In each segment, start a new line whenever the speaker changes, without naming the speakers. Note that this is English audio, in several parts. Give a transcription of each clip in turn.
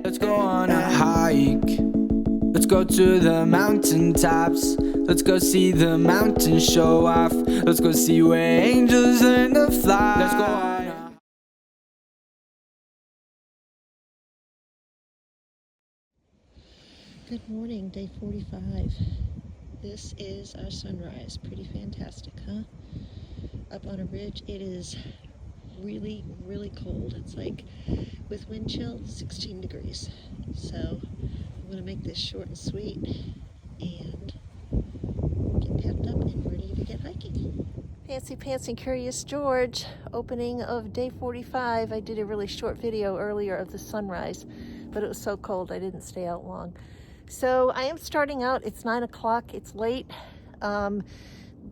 Let's go on a hike. Let's go to the mountaintops. Let's go see the mountains show off. Let's go see where angels learn to fly. Let's go on a...
Good morning, day 45. This is our sunrise. Pretty fantastic, huh? Up on a ridge, it is really, really cold. It's like, with wind chill, 16 degrees. So I'm going to make this short and sweet and get packed up and ready to get hiking. Fancy Pants and Curious George, opening of day 45. I did a really short video earlier of the sunrise, but it was so cold I didn't stay out long. So I am starting out. It's 9 o'clock. It's late.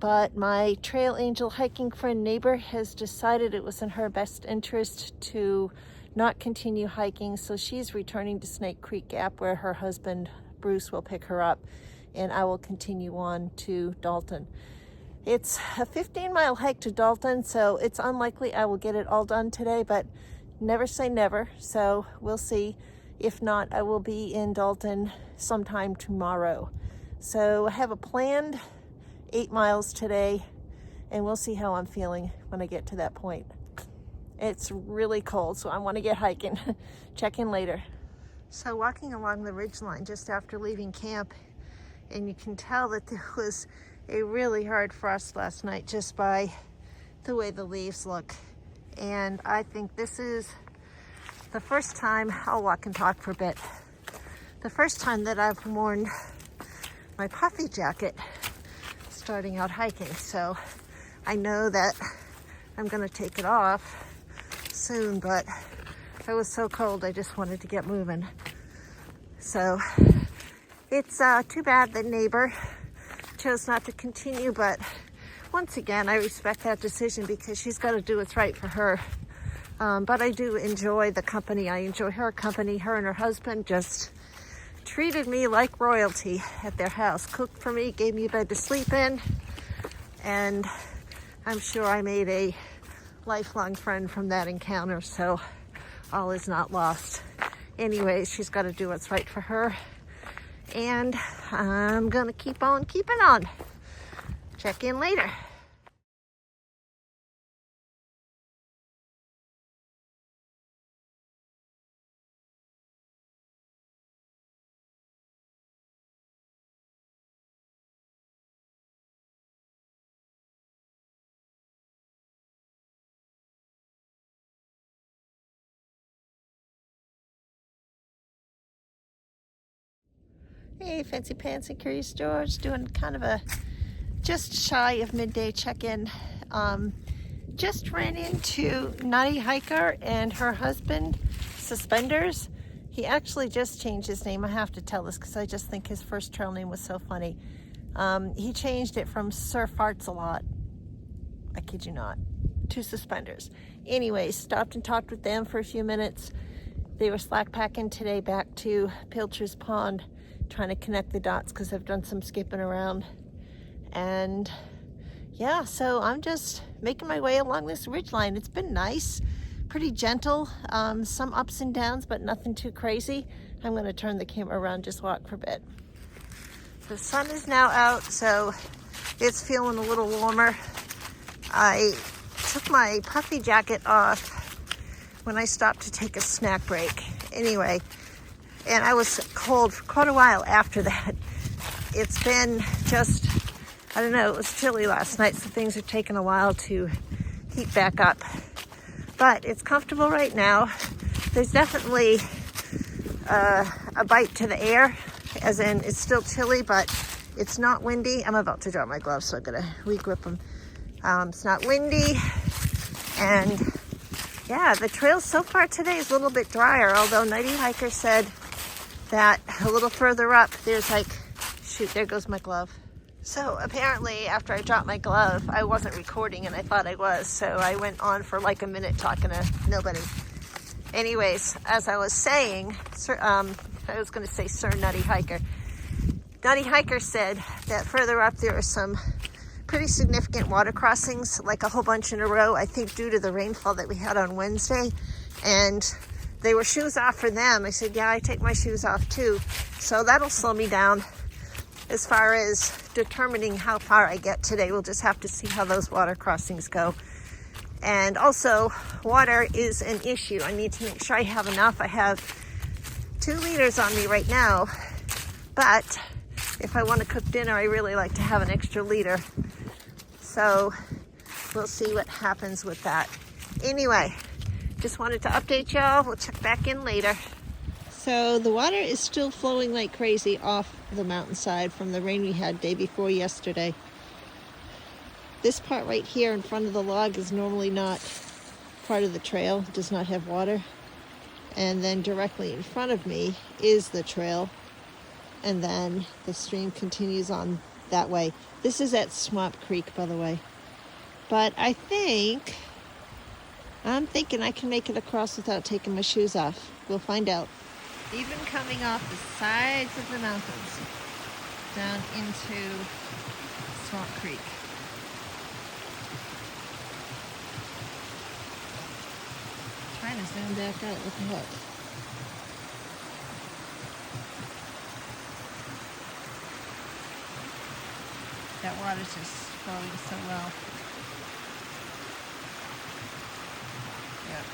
But my trail angel hiking friend neighbor has decided it was in her best interest to not continue hiking. So she's returning to Snake Creek Gap where her husband Bruce will pick her up, and I will continue on to Dalton. It's a 15-mile hike to Dalton, so it's unlikely I will get it all done today, but never say never. So we'll see. If not, I will be in Dalton sometime tomorrow. So I have a planned 8 miles today, and we'll see how I'm feeling when I get to that point. It's really cold, so I want to get hiking. Check in later. So walking along the ridgeline just after leaving camp, and you can tell that there was a really hard frost last night just by the way the leaves look. And I think this is the first time, I'll walk and talk for a bit, the first time that I've worn my puffy jacket starting out hiking. So I know that I'm gonna take it off soon, but it was so cold I just wanted to get moving. So it's too bad the neighbor chose not to continue, but once again, I respect that decision because she's got to do what's right for her. But I do enjoy the company. I enjoy her company. Her and her husband just treated me like royalty at their house. Cooked for me, gave me a bed to sleep in, and I'm sure I made a lifelong friend from that encounter, so all is not lost. Anyways, she's got to do what's right for her, and I'm gonna keep on keeping on. Check in later. Hey, Fancy Pants and Curious George, doing kind of a just shy of midday check-in. Just ran into Nutty Hiker and her husband, Suspenders. He actually just changed his name. I have to tell this because I just think his first trail name was so funny. He changed it from Sir Farts a Lot, I kid you not, to Suspenders. Anyways, stopped and talked with them for a few minutes. They were slack packing today back to Pilcher's Pond, trying to connect the dots because I've done some skipping around. And yeah, so I'm just making my way along this ridgeline. It's been nice, pretty gentle, some ups and downs, but nothing too crazy. I'm going to turn the camera around, just walk for a bit. The sun is now out, so it's feeling a little warmer. I took my puffy jacket off when I stopped to take a snack break. Anyway, and I was cold for quite a while after that. It's been just, I don't know, it was chilly last night, so things are taking a while to heat back up. But it's comfortable right now. There's definitely a bite to the air, as in it's still chilly, but it's not windy. I'm about to drop my gloves, so I'm gonna re-grip them. It's not windy, and yeah, the trail so far today is a little bit drier, although Nighty Hiker said that a little further up, there's like, shoot, there goes my glove. So apparently after I dropped my glove, I wasn't recording and I thought I was. So I went on for like a minute talking to nobody. Anyways, as I was saying, I was gonna say Sir Nutty Hiker. Nutty Hiker said that further up there are some pretty significant water crossings, like a whole bunch in a row, I think due to the rainfall that we had on Wednesday. And they were shoes off for them. I said, yeah, I take my shoes off too. So that'll slow me down as far as determining how far I get today. We'll just have to see how those water crossings go. And also, water is an issue. I need to make sure I have enough. I have 2 liters on me right now, but if I want to cook dinner, I really like to have an extra liter. So we'll see what happens with that. Anyway, just wanted to update y'all. We'll check back in later. So the water is still flowing like crazy off the mountainside from the rain we had day before yesterday. This part right here in front of the log is normally not part of the trail. It does not have water. And then directly in front of me is the trail. And then the stream continues on that way. This is at Swamp Creek, by the way. But I'm thinking I can make it across without taking my shoes off. We'll find out. Even coming off the sides of the mountains down into Swamp Creek. Trying to zoom back out. Look at that. That water's just flowing so well. Yep.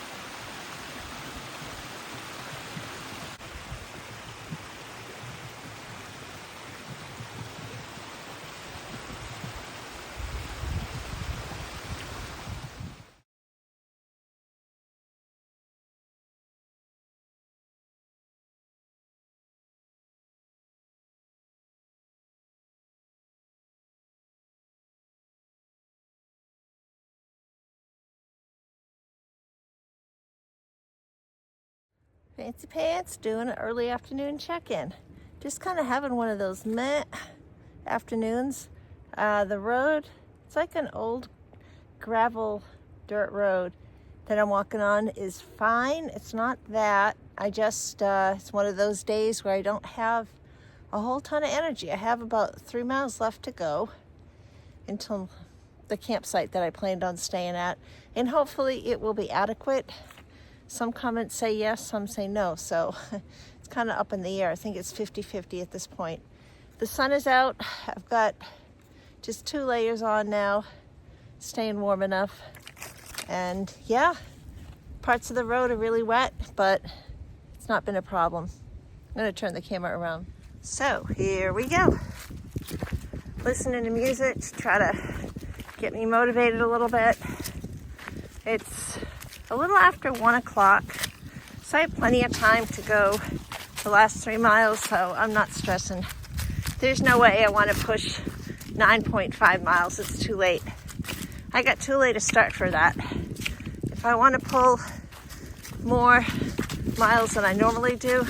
Fancy Pants doing an early afternoon check-in. Just kind of having one of those meh afternoons. The road, it's like an old gravel dirt road that I'm walking on is fine. It's not that. I just, it's one of those days where I don't have a whole ton of energy. I have about 3 miles left to go until the campsite that I planned on staying at. And hopefully it will be adequate. Some comments say yes, some say no, so it's kind of up in the air. I think it's 50-50 at this point. The sun is out. I've got just 2 layers on now, staying warm enough. And yeah, parts of the road are really wet, but it's not been a problem. I'm gonna turn the camera around. So here we go. Listening to music to try to get me motivated a little bit. It's a little after 1 o'clock, so I have plenty of time to go the last 3 miles, so I'm not stressing. There's no way I want to push 9.5 miles. It's too late. I got too late a start for that. If I want to pull more miles than I normally do,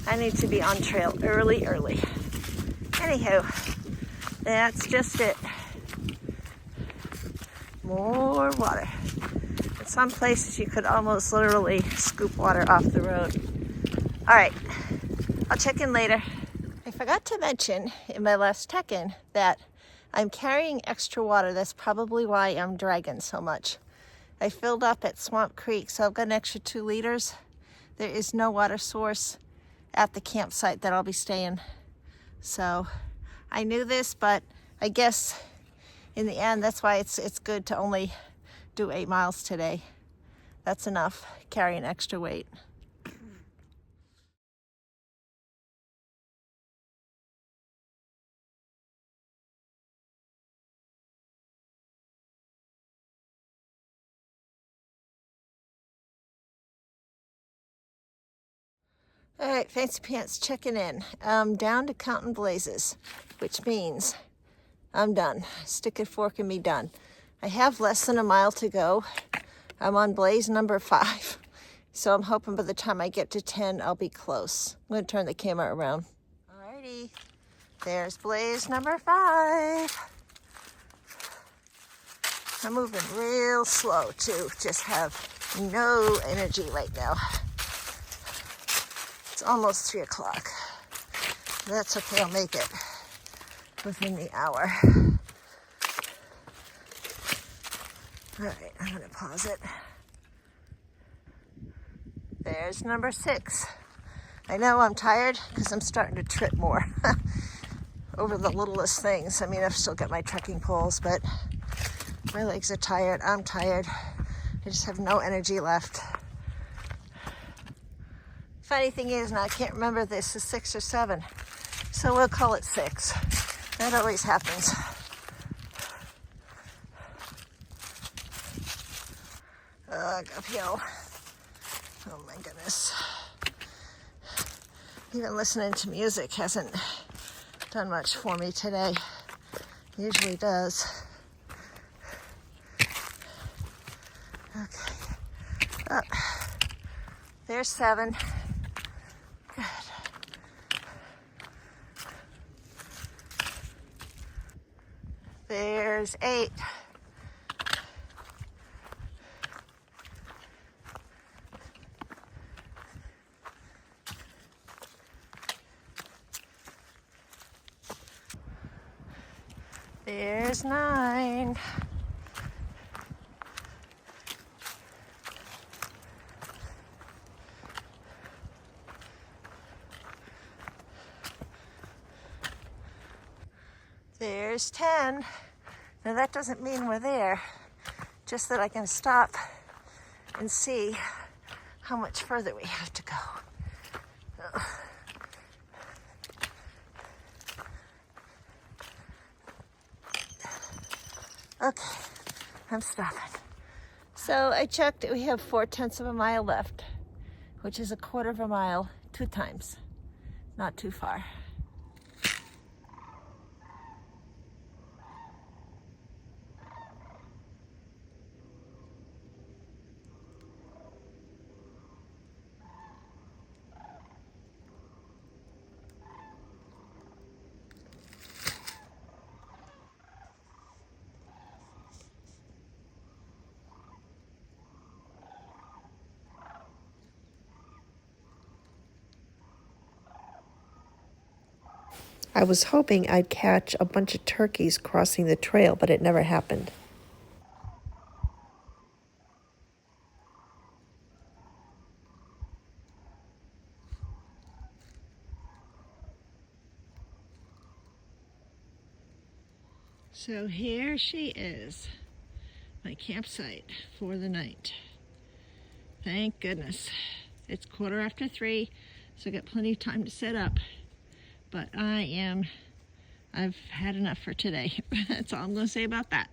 I need to be on trail early. Anywho, that's just it. More water. In some places you could almost literally scoop water off the road. All right, I'll check in later. I forgot to mention in my last check-in that I'm carrying extra water. That's probably why I'm dragging so much. I filled up at Swamp Creek, so I've got an extra 2 liters. There is no water source at the campsite that I'll be staying. So I knew this, but I guess in the end, that's why it's good to only do 8 miles today. That's enough, carrying extra weight. All right, Fancy Pants checking in. I'm down to counting blazes, which means I'm done. Stick a fork in me, done. I have less than a mile to go. I'm on blaze number 5. So I'm hoping by the time I get to 10, I'll be close. I'm gonna turn the camera around. Alrighty, there's blaze number 5. I'm moving real slow too. Just have no energy right now. It's almost 3 o'clock. That's okay, I'll make it within the hour. All right, I'm gonna pause it. There There's number 6. I know I'm tired because I'm starting to trip more over the littlest things. I mean, I've still got my trekking poles, but my legs are tired. I'm tired. I just have no energy left. Funny thing is, now I can't remember if this is 6 or 7, so we'll call it 6. That always happens. Ugh, uphill. Oh my goodness. Even listening to music hasn't done much for me today. Usually does. Okay. Oh, there's 7. Good. There's 8. There's 9. There's 10. Now that doesn't mean we're there, just that I can stop and see how much further we have to go. Ugh. Okay, I'm stopping. So I checked, we have 4/10 of a mile left, which is 1/4 of a mile 2 times. Not too far. I was hoping I'd catch a bunch of turkeys crossing the trail, but it never happened. So here she is, my campsite for the night. Thank goodness. It's 3:15, so I got plenty of time to set up. But I've had enough for today. That's all I'm going to say about that.